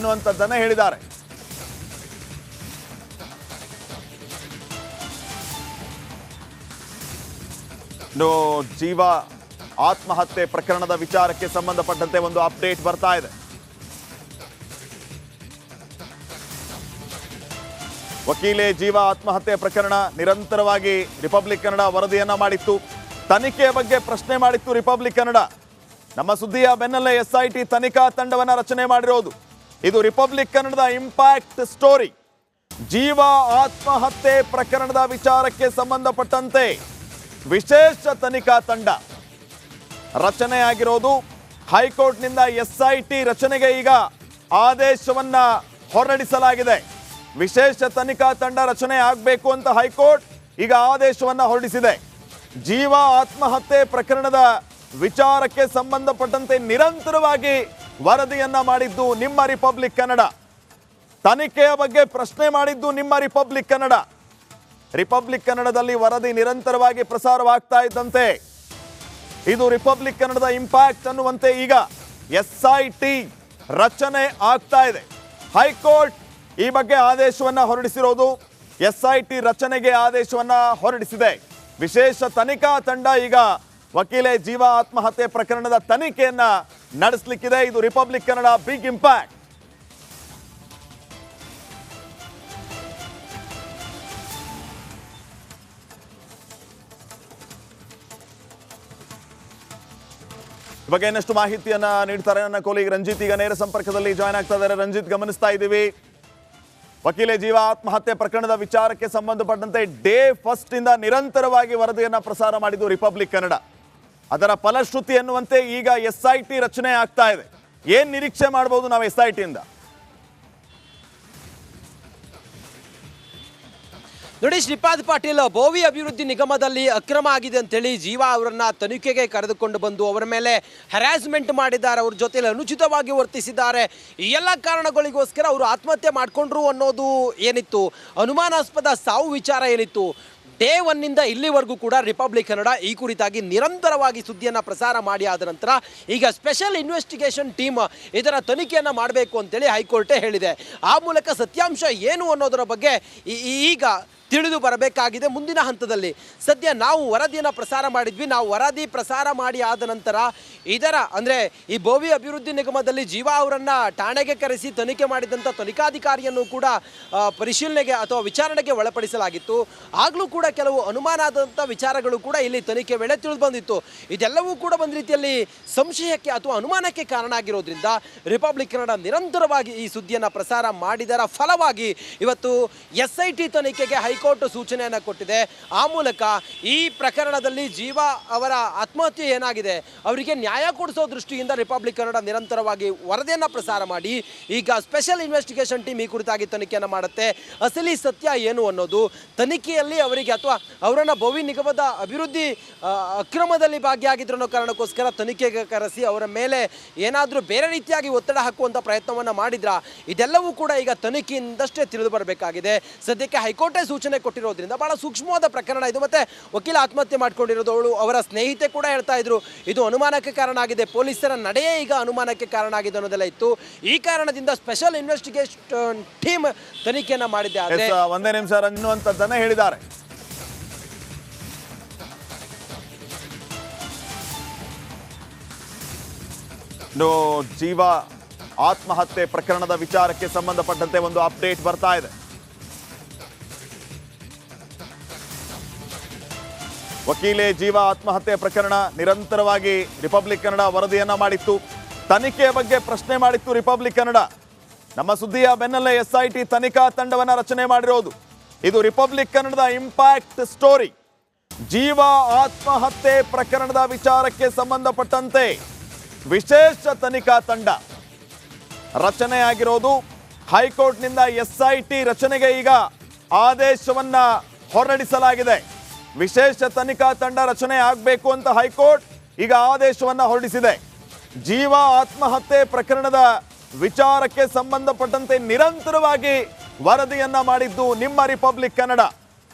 ಅನ್ನುವಂಥದ್ದನ್ನ ಹೇಳಿದ್ದಾರೆ. ಜೀವ ಆತ್ಮಹತ್ಯೆ ಪ್ರಕರಣದ ವಿಚಾರಕ್ಕೆ ಸಂಬಂಧಪಟ್ಟಂತೆ ಒಂದು ಅಪ್ಡೇಟ್ ಬರ್ತಾ ಇದೆ. ವಕೀಲೆ ಜೀವ ಆತ್ಮಹತ್ಯೆ ಪ್ರಕರಣ ನಿರಂತರವಾಗಿ ರಿಪಬ್ಲಿಕ್ ಕನ್ನಡ ವರದಿಯನ್ನ ಮಾಡಿತ್ತು. ತನಿಖೆಯ ಬಗ್ಗೆ ಪ್ರಶ್ನೆ ಮಾಡಿತ್ತು ರಿಪಬ್ಲಿಕ್ ಕನ್ನಡ. ನಮ್ಮ ಸುದ್ದಿಯ ಬೆನ್ನಲ್ಲೇ SIT ತನಿಖಾ ತಂಡವನ್ನ ರಚನೆ ಮಾಡಿರೋದು. ಇದು ರಿಪಬ್ಲಿಕ್ ಕನ್ನಡದ ಇಂಪ್ಯಾಕ್ಟ್ ಸ್ಟೋರಿ. ಜೀವ ಆತ್ಮಹತ್ಯೆ ಪ್ರಕರಣದ ವಿಚಾರಕ್ಕೆ ಸಂಬಂಧಪಟ್ಟಂತೆ ವಿಶೇಷ ತನಿಖಾ ತಂಡ ರಚನೆ ಆಗಿರೋದು. ಹೈಕೋರ್ಟ್ನಿಂದ SIT ರಚನೆಗೆ ಈಗ ಆದೇಶವನ್ನ ಹೊರಡಿಸಲಾಗಿದೆ. ವಿಶೇಷ ತನಿಖಾ ತಂಡ ರಚನೆ ಆಗಬೇಕು ಅಂತ ಹೈಕೋರ್ಟ್ ಈಗ ಆದೇಶವನ್ನ ಹೊರಡಿಸಿದೆ. ಜೀವ ಆತ್ಮಹತ್ಯೆ ಪ್ರಕರಣದ ವಿಚಾರಕ್ಕೆ ಸಂಬಂಧಪಟ್ಟಂತೆ ನಿರಂತರವಾಗಿ ವರದಿಯನ್ನ ಮಾಡಿದ್ದು ನಿಮ್ಮ ರಿಪಬ್ಲಿಕ್ ಕನ್ನಡ. ತನಿಖೆಯ ಬಗ್ಗೆ ಪ್ರಶ್ನೆ ಮಾಡಿದ್ದು ನಿಮ್ಮ ರಿಪಬ್ಲಿಕ್ ಕನ್ನಡ. ರಿಪಬ್ಲಿಕ್ ಕನ್ನಡದಲ್ಲಿ ವರದಿ ನಿರಂತರವಾಗಿ ಪ್ರಸಾರವಾಗ್ತಾ ಇದ್ದಂತೆ ಇದು ರಿಪಬ್ಲಿಕ್ ಕನ್ನಡದ ಇಂಪ್ಯಾಕ್ಟ್ ಅನ್ನುವಂತೆ ಈಗ SIT ರಚನೆ ಆಗ್ತಾ ಇದೆ. ಹೈಕೋರ್ಟ್ ಈ ಬಗ್ಗೆ ಆದೇಶವನ್ನ ಹೊರಡಿಸಿರೋದು. SIT ರಚನೆಗೆ ಆದೇಶವನ್ನ ಹೊರಡಿಸಿದೆ. ವಿಶೇಷ ತನಿಖಾ ತಂಡ ಈಗ ವಕೀಲೆ ಜೀವ ಆತ್ಮಹತ್ಯೆ ಪ್ರಕರಣದ ತನಿಖೆಯನ್ನ ನಡೆಸಲಿಕ್ಕಿದೆ. ಇದು ರಿಪಬ್ಲಿಕ್ ಕನ್ನಡ ಬಿಗ್ ಇಂಪ್ಯಾಕ್ಟ್. ಬಗ್ಗೆ ಇನ್ನಷ್ಟು ಮಾಹಿತಿಯನ್ನ ನೀಡ್ತಾರೆ ನನ್ನ ಕೊಲೀಗ್ ರಂಜಿತ್. ಈಗ ನೇರ ಸಂಪರ್ಕದಲ್ಲಿ ಜಾಯ್ನ್ ಆಗ್ತಾ ಇದ್ದಾರೆ. ರಂಜಿತ್, ಗಮನಿಸ್ತಾ ಇದ್ದೀವಿ ವಕೀಲೆ ಜೀವ ಆತ್ಮಹತ್ಯೆ ಪ್ರಕರಣದ ವಿಚಾರಕ್ಕೆ ಸಂಬಂಧಪಟ್ಟಂತೆ ಡೇ ಫಸ್ಟ್ ಇಂದ ನಿರಂತರವಾಗಿ ವರದಿಯನ್ನ ಪ್ರಸಾರ ಮಾಡಿದ್ದು ರಿಪಬ್ಲಿಕ್ ಕನ್ನಡ. ಅದರ ಫಲಶ್ರುತಿ ಎನ್ನುವಂತೆ ಈಗ SIT ರಚನೆ ಆಗ್ತಾ ಇದೆ. ಏನ್ ನಿರೀಕ್ಷೆ ಮಾಡಬಹುದು ನಾವು SIT ಇಂದ? ನೋಡಿ ಶ್ರೀಪಾದ್ ಪಾಟೀಲ್, ಬೋವಿ ಅಭಿವೃದ್ಧಿ ನಿಗಮದಲ್ಲಿ ಅಕ್ರಮ ಆಗಿದೆ ಅಂತೇಳಿ ಜೀವ ಅವರನ್ನ ತನಿಖೆಗೆ ಕರೆದುಕೊಂಡು ಬಂದು ಅವರ ಮೇಲೆ ಹ್ಯಾರಾಸ್ಮೆಂಟ್ ಮಾಡಿದ್ದಾರೆ, ಅವ್ರ ಜೊತೆಲಿ ಅನುಚಿತವಾಗಿ ವರ್ತಿಸಿದ್ದಾರೆ. ಈ ಎಲ್ಲ ಕಾರಣಗಳಿಗೋಸ್ಕರ ಅವರು ಆತ್ಮಹತ್ಯೆ ಮಾಡಿಕೊಂಡ್ರು ಅನ್ನೋದು ಏನಿತ್ತು, ಅನುಮಾನಾಸ್ಪದ ಸಾವು ವಿಚಾರ ಏನಿತ್ತು, ಡೇ ಒನ್ನಿಂದ ಇಲ್ಲಿವರೆಗೂ ಕೂಡ ರಿಪಬ್ಲಿಕ್ ಕನ್ನಡ ಈ ಕುರಿತಾಗಿ ನಿರಂತರವಾಗಿ ಸುದ್ದಿಯನ್ನು ಪ್ರಸಾರ ಮಾಡಿ ಆದ ನಂತರ ಈಗ ಸ್ಪೆಷಲ್ ಇನ್ವೆಸ್ಟಿಗೇಷನ್ ಟೀಮ್ ಇದರ ತನಿಖೆಯನ್ನು ಮಾಡಬೇಕು ಅಂತೇಳಿ ಹೈಕೋರ್ಟೇ ಹೇಳಿದೆ. ಆ ಮೂಲಕ ಸತ್ಯಾಂಶ ಏನು ಅನ್ನೋದರ ಬಗ್ಗೆ ಈಗ ತಿಳಿದು ಬರಬೇಕಾಗಿದೆ. ಮುಂದಿನ ಹಂತದಲ್ಲಿ ಸದ್ಯ ನಾವು ವರದಿಯನ್ನು ಪ್ರಸಾರ ಮಾಡಿದ್ವಿ. ನಾವು ವರದಿ ಪ್ರಸಾರ ಮಾಡಿ ಆದ ನಂತರ ಇದರ ಅಂದರೆ ಈ ಬೋವಿ ಅಭಿವೃದ್ಧಿ ನಿಗಮದಲ್ಲಿ ಜೀವ ಅವರನ್ನು ಠಾಣೆಗೆ ಕರೆಸಿ ತನಿಖೆ ಮಾಡಿದಂಥ ತನಿಖಾಧಿಕಾರಿಯನ್ನು ಕೂಡ ಪರಿಶೀಲನೆಗೆ ಅಥವಾ ವಿಚಾರಣೆಗೆ ಒಳಪಡಿಸಲಾಗಿತ್ತು. ಆಗಲೂ ಕೂಡ ಕೆಲವು ಅನುಮಾನಾದಂಥ ವಿಚಾರಗಳು ಕೂಡ ಇಲ್ಲಿ ತನಿಖೆ ವೇಳೆ ತಿಳಿದು ಬಂದಿತ್ತು. ಇದೆಲ್ಲವೂ ಕೂಡ ಒಂದು ರೀತಿಯಲ್ಲಿ ಸಂಶಯಕ್ಕೆ ಅಥವಾ ಅನುಮಾನಕ್ಕೆ ಕಾರಣ ಆಗಿರೋದ್ರಿಂದ ರಿಪಬ್ಲಿಕ್ ಕನ್ನಡ ನಿರಂತರವಾಗಿ ಈ ಸುದ್ದಿಯನ್ನು ಪ್ರಸಾರ ಮಾಡಿದರ ಫಲವಾಗಿ ಇವತ್ತು SIT ತನಿಖೆಗೆ ಹೈಕೋರ್ಟ್ ಸೂಚನೆಯನ್ನು ಕೊಟ್ಟಿದೆ. ಆ ಮೂಲಕ ಈ ಪ್ರಕರಣದಲ್ಲಿ ಜೀವ ಅವರ ಆತ್ಮಹತ್ಯೆ ಏನಾಗಿದೆ ಅವರಿಗೆ ನ್ಯಾಯ ಕೊಡಿಸೋ ದೃಷ್ಟಿಯಿಂದ ರಿಪಬ್ಲಿಕ್ ಕನ್ನಡ ನಿರಂತರವಾಗಿ ವರದಿಯನ್ನು ಪ್ರಸಾರ ಮಾಡಿ ಈಗ ಸ್ಪೆಷಲ್ ಇನ್ವೆಸ್ಟಿಗೇಷನ್ ಟೀಮ್ ಈ ಕುರಿತಾಗಿ ತನಿಖೆಯನ್ನು ಮಾಡುತ್ತೆ. ಅಸಲಿ ಸತ್ಯ ಏನು ಅನ್ನೋದು ತನಿಖೆಯಲ್ಲಿ ಅವರಿಗೆ ಅಥವಾ ಅವರನ್ನು ಬೋವಿ ನಿಗಮದ ಅಭಿವೃದ್ಧಿ ಅಕ್ರಮದಲ್ಲಿ ಭಾಗಿಯಾಗಿದ್ರು ಅನ್ನೋ ಕಾರಣಕ್ಕೋಸ್ಕರ ತನಿಖೆಗೆ ಕರೆಸಿ ಅವರ ಮೇಲೆ ಏನಾದರೂ ಬೇರೆ ರೀತಿಯಾಗಿ ಒತ್ತಡ ಹಾಕುವಂಥ ಪ್ರಯತ್ನವನ್ನು ಮಾಡಿದ್ರ, ಇದೆಲ್ಲವೂ ಕೂಡ ಈಗ ತನಿಖೆಯಿಂದಷ್ಟೇ ತಿಳಿದು ಬರಬೇಕಾಗಿದೆ. ಸದ್ಯಕ್ಕೆ ಹೈಕೋರ್ಟೇ ಸೂಚನೆ ಕೊಟ್ಟಿರೋದ್ರಿಂದ ಬಹಳ ಸೂಕ್ಷ್ಮವಾದ ಪ್ರಕರಣ ಇದು. ಮತ್ತೆ ವಕೀಲ ಆತ್ಮಹತ್ಯೆ ಮಾಡ್ಕೊಂಡಿರೋದು ಅವರ ಸ್ನೇಹಿತೆ ಕೂಡ ಹೇಳ್ತಾ ಇದ್ರು ಇದು ಅನುಮಾನಕ್ಕೆ ಕಾರಣ ಆಗಿದೆ, ಪೊಲೀಸರ ನಡೆಯೇ ಈಗ ಅನುಮಾನಕ್ಕೆ ಕಾರಣ ಆಗಿದೆ ಅನ್ನೋದೆಲ್ಲ ಇತ್ತು. ಈ ಕಾರಣದಿಂದ ಸ್ಪೆಷಲ್ ಇನ್ವೆಸ್ಟಿಗೇಷನ್ ಟೀಮ್ ತನಿಖೆಯನ್ನ ಮಾಡಿದೆ. ಆದ್ರೆ ಒಂದೇ ನಿಮಿಷ ಅನ್ನುವಂಥದ್ದನ್ನ ಹೇಳಿದ್ದಾರೆ. ಜೀವ ಆತ್ಮಹತ್ಯೆ ಪ್ರಕರಣದ ವಿಚಾರಕ್ಕೆ ಸಂಬಂಧಪಟ್ಟಂತೆ ಒಂದು ಅಪ್ಡೇಟ್ ಬರ್ತಾ ಇದೆ. ವಕೀಲೆ ಜೀವ ಆತ್ಮಹತ್ಯೆ ಪ್ರಕರಣ ನಿರಂತರವಾಗಿ ರಿಪಬ್ಲಿಕ್ ಕನ್ನಡ ವರದಿಯನ್ನ ಮಾಡಿತ್ತು. ತನಿಖೆಯ ಬಗ್ಗೆ ಪ್ರಶ್ನೆ ಮಾಡಿತ್ತು ರಿಪಬ್ಲಿಕ್ ಕನ್ನಡ. ನಮ್ಮ ಸುದ್ದಿಯ ಬೆನ್ನಲ್ಲೇ SIT ತನಿಖಾ ತಂಡವನ್ನ ರಚನೆ ಮಾಡಿರೋದು. ಇದು ರಿಪಬ್ಲಿಕ್ ಕನ್ನಡದ ಇಂಪ್ಯಾಕ್ಟ್ ಸ್ಟೋರಿ. ಜೀವ ಆತ್ಮಹತ್ಯೆ ಪ್ರಕರಣದ ವಿಚಾರಕ್ಕೆ ಸಂಬಂಧಪಟ್ಟಂತೆ ವಿಶೇಷ ತನಿಖಾ ತಂಡ ರಚನೆ ಆಗಿರೋದು. ಹೈಕೋರ್ಟ್ನಿಂದ SIT ರಚನೆಗೆ ಈಗ ಆದೇಶವನ್ನ ಹೊರಡಿಸಲಾಗಿದೆ. ವಿಶೇಷ ತನಿಖಾ ತಂಡ ರಚನೆ ಆಗಬೇಕು ಅಂತ ಹೈಕೋರ್ಟ್ ಈಗ ಆದೇಶವನ್ನ ಹೊರಡಿಸಿದೆ. ಜೀವ ಆತ್ಮಹತ್ಯೆ ಪ್ರಕರಣದ ವಿಚಾರಕ್ಕೆ ಸಂಬಂಧಪಟ್ಟಂತೆ ನಿರಂತರವಾಗಿ ವರದಿಯನ್ನ ಮಾಡಿದ್ದು ನಿಮ್ಮ ರಿಪಬ್ಲಿಕ್ ಕನ್ನಡ.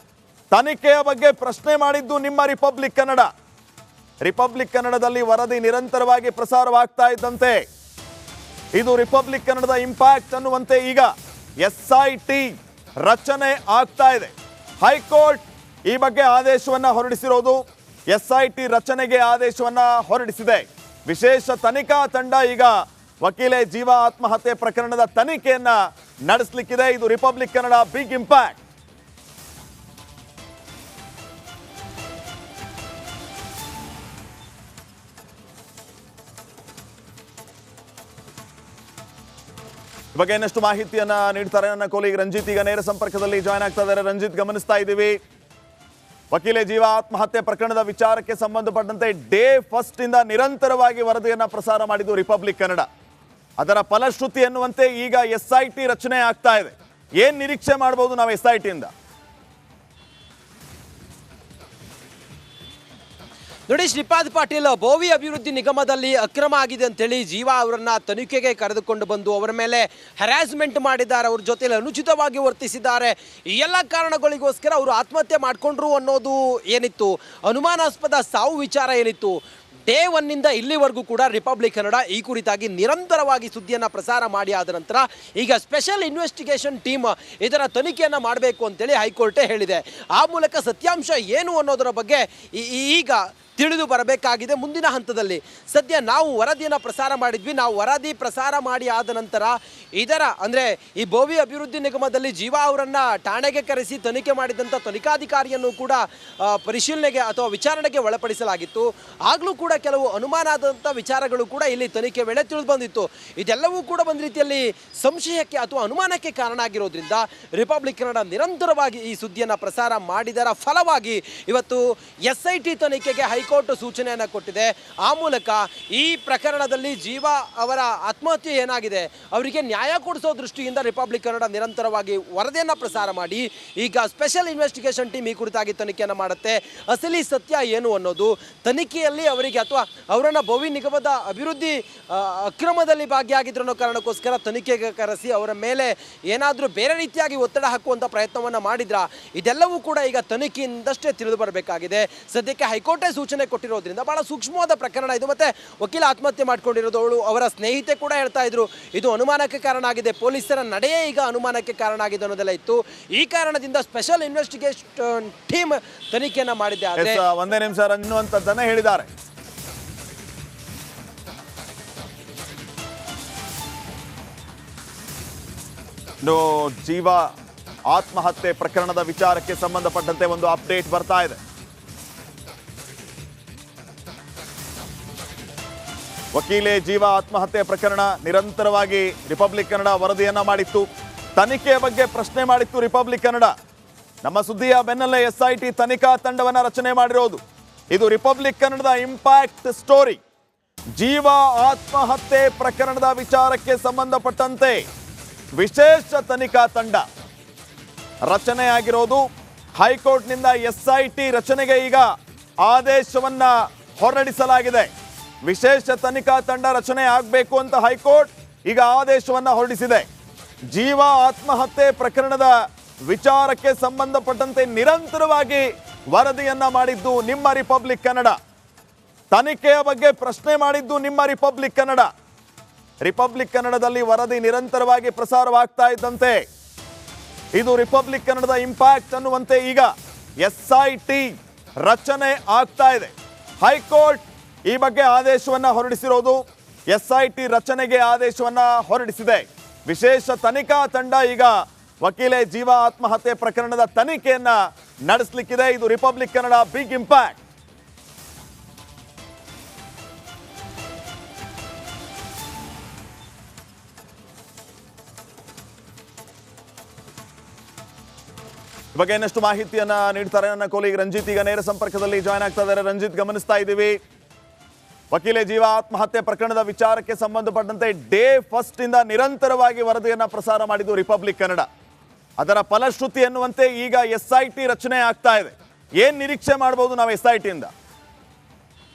ತನಿಖೆಯ ಬಗ್ಗೆ ಪ್ರಶ್ನೆ ಮಾಡಿದ್ದು ನಿಮ್ಮ ರಿಪಬ್ಲಿಕ್ ಕನ್ನಡ. ರಿಪಬ್ಲಿಕ್ ಕನ್ನಡದಲ್ಲಿ ವರದಿ ನಿರಂತರವಾಗಿ ಪ್ರಸಾರವಾಗ್ತಾ ಇದ್ದಂತೆ ಇದು ರಿಪಬ್ಲಿಕ್ ಕನ್ನಡದ ಇಂಪ್ಯಾಕ್ಟ್ ಅನ್ನುವಂತೆ ಈಗ SIT ರಚನೆ ಆಗ್ತಾ ಇದೆ. ಹೈಕೋರ್ಟ್ ಈ ಬಗ್ಗೆ ಆದೇಶವನ್ನ ಹೊರಡಿಸಿರೋದು. SIT ರಚನೆಗೆ ಆದೇಶವನ್ನ ಹೊರಡಿಸಿದೆ. ವಿಶೇಷ ತನಿಖಾ ತಂಡ ಈಗ ವಕೀಲೆ ಜೀವಾ ಆತ್ಮಹತ್ಯೆ ಪ್ರಕರಣದ ತನಿಖೆಯನ್ನ ನಡೆಸಲಿಕ್ಕಿದೆ. ಇದು ರಿಪಬ್ಲಿಕ್ ಕನ್ನಡ ಬಿಗ್ ಇಂಪ್ಯಾಕ್ಟ್. ಬಗ್ಗೆ ಇನ್ನಷ್ಟು ಮಾಹಿತಿಯನ್ನ ನೀಡ್ತಾರೆ ನನ್ನ ಕೊಲೀಗ್ ರಂಜಿತ್. ಈಗ ನೇರ ಸಂಪರ್ಕದಲ್ಲಿ ಜಾಯ್ನ್ ಆಗ್ತಾ ಇದ್ದಾರೆ. ರಂಜಿತ್, ಗಮನಿಸ್ತಾ ಇದ್ದೀವಿ ವಕೀಲೆ ಜೀವಾ ಆತ್ಮಹತ್ಯೆ ಪ್ರಕರಣದ ವಿಚಾರಕ್ಕೆ ಸಂಬಂಧಪಟ್ಟಂತೆ ಡೇ ಫಸ್ಟ್ ಇಂದ ನಿರಂತರವಾಗಿ ವರದಿಯನ್ನ ಪ್ರಸಾರ ಮಾಡಿದ್ದು ರಿಪಬ್ಲಿಕ್ ಕನ್ನಡ. ಅದರ ಫಲಶ್ರುತಿ ಎನ್ನುವಂತೆ ಈಗ SIT ರಚನೆ ಆಗ್ತಾ ಇದೆ. ಏನ್ ನಿರೀಕ್ಷೆ ಮಾಡಬಹುದು ನಾವು SIT ಇಂದ? ನೋಡಿ, ಶ್ರೀಪಾದ್ ಪಾಟೀಲ್ ಬೋವಿ ಅಭಿವೃದ್ಧಿ ನಿಗಮದಲ್ಲಿ ಅಕ್ರಮ ಆಗಿದೆ ಅಂತೇಳಿ ಜೀವಾ ಅವರನ್ನ ತನಿಖೆಗೆ ಕರೆದುಕೊಂಡು ಬಂದು ಅವರ ಮೇಲೆ ಹರಾಸ್ಮೆಂಟ್ ಮಾಡಿದ್ದಾರೆ, ಅವ್ರ ಜೊತೆಲಿ ಅನುಚಿತವಾಗಿ ವರ್ತಿಸಿದ್ದಾರೆ. ಈ ಎಲ್ಲ ಕಾರಣಗಳಿಗೋಸ್ಕರ ಅವರು ಆತ್ಮಹತ್ಯೆ ಮಾಡಿಕೊಂಡ್ರು ಅನ್ನೋದು ಏನಿತ್ತು, ಅನುಮಾನಾಸ್ಪದ ಸಾವು ವಿಚಾರ ಏನಿತ್ತು, ಡೇ ಒನ್ನಿಂದ ಇಲ್ಲಿವರೆಗೂ ಕೂಡ ರಿಪಬ್ಲಿಕ್ ಕನ್ನಡ ಈ ಕುರಿತಾಗಿ ನಿರಂತರವಾಗಿ ಸುದ್ದಿಯನ್ನು ಪ್ರಸಾರ ಮಾಡಿ ಆದ ನಂತರ ಈಗ ಸ್ಪೆಷಲ್ ಇನ್ವೆಸ್ಟಿಗೇಷನ್ ಟೀಮ್ ಇದರ ತನಿಖೆಯನ್ನು ಮಾಡಬೇಕು ಅಂತೇಳಿ ಹೈಕೋರ್ಟೇ ಹೇಳಿದೆ. ಆ ಮೂಲಕ ಸತ್ಯಾಂಶ ಏನು ಅನ್ನೋದರ ಬಗ್ಗೆ ಈಗ ತಿಳಿದು ಬರಬೇಕಾಗಿದೆ. ಮುಂದಿನ ಹಂತದಲ್ಲಿ ಸದ್ಯ ನಾವು ವರದಿಯನ್ನು ಪ್ರಸಾರ ಮಾಡಿದ್ವಿ. ನಾವು ವರದಿ ಪ್ರಸಾರ ಮಾಡಿ ಆದ ನಂತರ ಇದರ ಅಂದರೆ ಈ ಬೋವಿ ಅಭಿವೃದ್ಧಿ ನಿಗಮದಲ್ಲಿ ಜೀವಾ ಅವರನ್ನು ಠಾಣೆಗೆ ಕರೆಸಿ ತನಿಖೆ ಮಾಡಿದಂಥ ತನಿಖಾಧಿಕಾರಿಯನ್ನು ಕೂಡ ಪರಿಶೀಲನೆಗೆ ಅಥವಾ ವಿಚಾರಣೆಗೆ ಒಳಪಡಿಸಲಾಗಿತ್ತು. ಆಗಲೂ ಕೂಡ ಕೆಲವು ಅನುಮಾನಾದಂಥ ವಿಚಾರಗಳು ಕೂಡ ಇಲ್ಲಿ ತನಿಖೆ ವೇಳೆ ತಿಳಿದು ಬಂದಿತ್ತು. ಇದೆಲ್ಲವೂ ಕೂಡ ಒಂದು ರೀತಿಯಲ್ಲಿ ಸಂಶಯಕ್ಕೆ ಅಥವಾ ಅನುಮಾನಕ್ಕೆ ಕಾರಣ ಆಗಿರೋದ್ರಿಂದ ರಿಪಬ್ಲಿಕ್ ಕನ್ನಡ ನಿರಂತರವಾಗಿ ಈ ಸುದ್ದಿಯನ್ನು ಪ್ರಸಾರ ಮಾಡಿದರ ಫಲವಾಗಿ ಇವತ್ತು SIT ತನಿಖೆಗೆ ಹೈಕೋರ್ಟ್ ಸೂಚನೆಯನ್ನು ಕೊಟ್ಟಿದೆ. ಆ ಮೂಲಕ ಈ ಪ್ರಕರಣದಲ್ಲಿ ಜೀವಾ ಅವರ ಆತ್ಮಹತ್ಯೆ ಏನಾಗಿದೆ ಅವರಿಗೆ ನ್ಯಾಯ ಕೊಡಿಸೋ ದೃಷ್ಟಿಯಿಂದ ರಿಪಬ್ಲಿಕ್ ಕನ್ನಡ ನಿರಂತರವಾಗಿ ವರದಿಯನ್ನು ಪ್ರಸಾರ ಮಾಡಿ ಈಗ ಸ್ಪೆಷಲ್ ಇನ್ವೆಸ್ಟಿಗೇಷನ್ ಟೀಮ್ ಈ ಕುರಿತಾಗಿ ತನಿಖೆಯನ್ನು ಮಾಡುತ್ತೆ. ಅಸಲಿ ಸತ್ಯ ಏನು ಅನ್ನೋದು ತನಿಖೆಯಲ್ಲಿ ಅವರಿಗೆ ಅಥವಾ ಅವರನ್ನು ಬೋವಿ ನಿಗಮದ ಅಭಿವೃದ್ಧಿ ಅಕ್ರಮದಲ್ಲಿ ಭಾಗಿಯಾಗಿದ್ರು ಅನ್ನೋ ಕಾರಣಕ್ಕೋಸ್ಕರ ತನಿಖೆಗೆ ಕರೆಸಿ ಅವರ ಮೇಲೆ ಏನಾದರೂ ಬೇರೆ ರೀತಿಯಾಗಿ ಒತ್ತಡ ಹಾಕುವಂಥ ಪ್ರಯತ್ನವನ್ನು ಮಾಡಿದ್ರ, ಇದೆಲ್ಲವೂ ಕೂಡ ಈಗ ತನಿಖೆಯಿಂದಷ್ಟೇ ತಿಳಿದು ಬರಬೇಕಾಗಿದೆ. ಸದ್ಯಕ್ಕೆ ಹೈಕೋರ್ಟೇ ಸೂಚನೆ ಕೊಟ್ಟಿರೋದ್ರಿಂದ ಬಹಳ ಸೂಕ್ಷ್ಮವಾದ ಪ್ರಕರಣ ಇದು. ಮತ್ತೆ ವಕೀಲ ಆತ್ಮಹತ್ಯೆ ಮಾಡ್ಕೊಂಡಿರೋದು ಅವರ ಸ್ನೇಹಿತೆ ಕೂಡ ಹೇಳ್ತಾ ಇದ್ರು ಇದು ಅನುಮಾನಕ್ಕೆ ಕಾರಣ ಆಗಿದೆ, ಪೊಲೀಸರ ನಡೆಯೇ ಈಗ ಅನುಮಾನಕ್ಕೆ ಕಾರಣ ಆಗಿದೆ ಅನ್ನೋದೆಲ್ಲ ಇತ್ತು. ಈ ಕಾರಣದಿಂದ ಸ್ಪೆಷಲ್ ಇನ್ವೆಸ್ಟಿಗೇಷನ್ ಟೀಮ್ ತನಿಖೆಯನ್ನ ಮಾಡಿದೆ. ಆದ್ರೆ ಒಂದೇ ನಿಮಿಷ ಅನ್ನುವಂಥದ್ದನ್ನ ಹೇಳಿದ್ದಾರೆ. ಜೀವಾ ಆತ್ಮಹತ್ಯೆ ಪ್ರಕರಣದ ವಿಚಾರಕ್ಕೆ ಸಂಬಂಧಪಟ್ಟಂತೆ ಒಂದು ಅಪ್ಡೇಟ್ ಬರ್ತಾ ಇದೆ. ವಕೀಲೆ ಜೀವಾ ಆತ್ಮಹತ್ಯೆ ಪ್ರಕರಣ ನಿರಂತರವಾಗಿ ರಿಪಬ್ಲಿಕ್ ಕನ್ನಡ ವರದಿಯನ್ನ ಮಾಡಿತ್ತು. ತನಿಖೆಯ ಬಗ್ಗೆ ಪ್ರಶ್ನೆ ಮಾಡಿತ್ತು ರಿಪಬ್ಲಿಕ್ ಕನ್ನಡ. ನಮ್ಮ ಸುದ್ದಿಯ ಬೆನ್ನಲ್ಲೇ SIT ತನಿಖಾ ತಂಡವನ್ನ ರಚನೆ ಮಾಡಿರೋದು. ಇದು ರಿಪಬ್ಲಿಕ್ ಕನ್ನಡದ ಇಂಪ್ಯಾಕ್ಟ್ ಸ್ಟೋರಿ. ಜೀವಾ ಆತ್ಮಹತ್ಯೆ ಪ್ರಕರಣದ ವಿಚಾರಕ್ಕೆ ಸಂಬಂಧಪಟ್ಟಂತೆ ವಿಶೇಷ ತನಿಖಾ ತಂಡ ರಚನೆ ಆಗಿರೋದು. ಹೈಕೋರ್ಟ್ನಿಂದ SIT ರಚನೆಗೆ ಈಗ ಆದೇಶವನ್ನ ಹೊರಡಿಸಲಾಗಿದೆ. ವಿಶೇಷ ತನಿಖಾ ತಂಡ ರಚನೆ ಆಗಬೇಕು ಅಂತ ಹೈಕೋರ್ಟ್ ಈಗ ಆದೇಶವನ್ನ ಹೊರಡಿಸಿದೆ. ಜೀವಾ ಆತ್ಮಹತ್ಯೆ ಪ್ರಕರಣದ ವಿಚಾರಕ್ಕೆ ಸಂಬಂಧಪಟ್ಟಂತೆ ನಿರಂತರವಾಗಿ ವರದಿಯನ್ನ ಮಾಡಿದ್ದು ನಿಮ್ಮ ರಿಪಬ್ಲಿಕ್ ಕನ್ನಡ. ತನಿಖೆಯ ಬಗ್ಗೆ ಪ್ರಶ್ನೆ ಮಾಡಿದ್ದು ನಿಮ್ಮ ರಿಪಬ್ಲಿಕ್ ಕನ್ನಡ. ರಿಪಬ್ಲಿಕ್ ಕನ್ನಡದಲ್ಲಿ ವರದಿ ನಿರಂತರವಾಗಿ ಪ್ರಸಾರವಾಗ್ತಾ ಇದ್ದಂತೆ ಇದು ರಿಪಬ್ಲಿಕ್ ಕನ್ನಡದ ಇಂಪ್ಯಾಕ್ಟ್ ಅನ್ನುವಂತೆ ಈಗ SIT ರಚನೆ ಆಗ್ತಾ ಇದೆ. ಹೈಕೋರ್ಟ್ ಈ ಬಗ್ಗೆ ಆದೇಶವನ್ನ ಹೊರಡಿಸಿರೋದು. SIT ರಚನೆಗೆ ಆದೇಶವನ್ನ ಹೊರಡಿಸಿದೆ. ವಿಶೇಷ ತನಿಖಾ ತಂಡ ಈಗ ವಕೀಲೆ ಜೀವಾ ಆತ್ಮಹತ್ಯೆ ಪ್ರಕರಣದ ತನಿಖೆಯನ್ನ ನಡೆಸಲಿಕ್ಕಿದೆ. ಇದು ರಿಪಬ್ಲಿಕ್ ಕನ್ನಡ ಬಿಗ್ ಇಂಪ್ಯಾಕ್ಟ್. ಬಗ್ಗೆ ಇನ್ನಷ್ಟು ಮಾಹಿತಿಯನ್ನ ನೀಡ್ತಾರೆ ನನ್ನ ಕೊಲೀಗ್ ರಂಜಿತ್. ಈಗ ನೇರ ಸಂಪರ್ಕದಲ್ಲಿ ಜಾಯ್ನ್ ಆಗ್ತಾ ಇದ್ದಾರೆ. ರಂಜಿತ್, ಗಮನಿಸ್ತಾ ಇದ್ದೀವಿ ವಕೀಲೆ ಜೀವಾ ಆತ್ಮಹತ್ಯೆ ಪ್ರಕರಣದ ವಿಚಾರಕ್ಕೆ ಸಂಬಂಧಪಟ್ಟಂತೆ ಡೇ ಫಸ್ಟ್ ಇಂದ ನಿರಂತರವಾಗಿ ವರದಿಯನ್ನ ಪ್ರಸಾರ ಮಾಡಿದ್ದು ರಿಪಬ್ಲಿಕ್ ಕನ್ನಡ. ಅದರ ಫಲಶ್ರುತಿ ಎನ್ನುವಂತೆ ಈಗ SIT ರಚನೆ ಆಗ್ತಾ ಇದೆ. ಏನ್ ನಿರೀಕ್ಷೆ ಮಾಡಬಹುದು ನಾವು SIT ಇಂದ?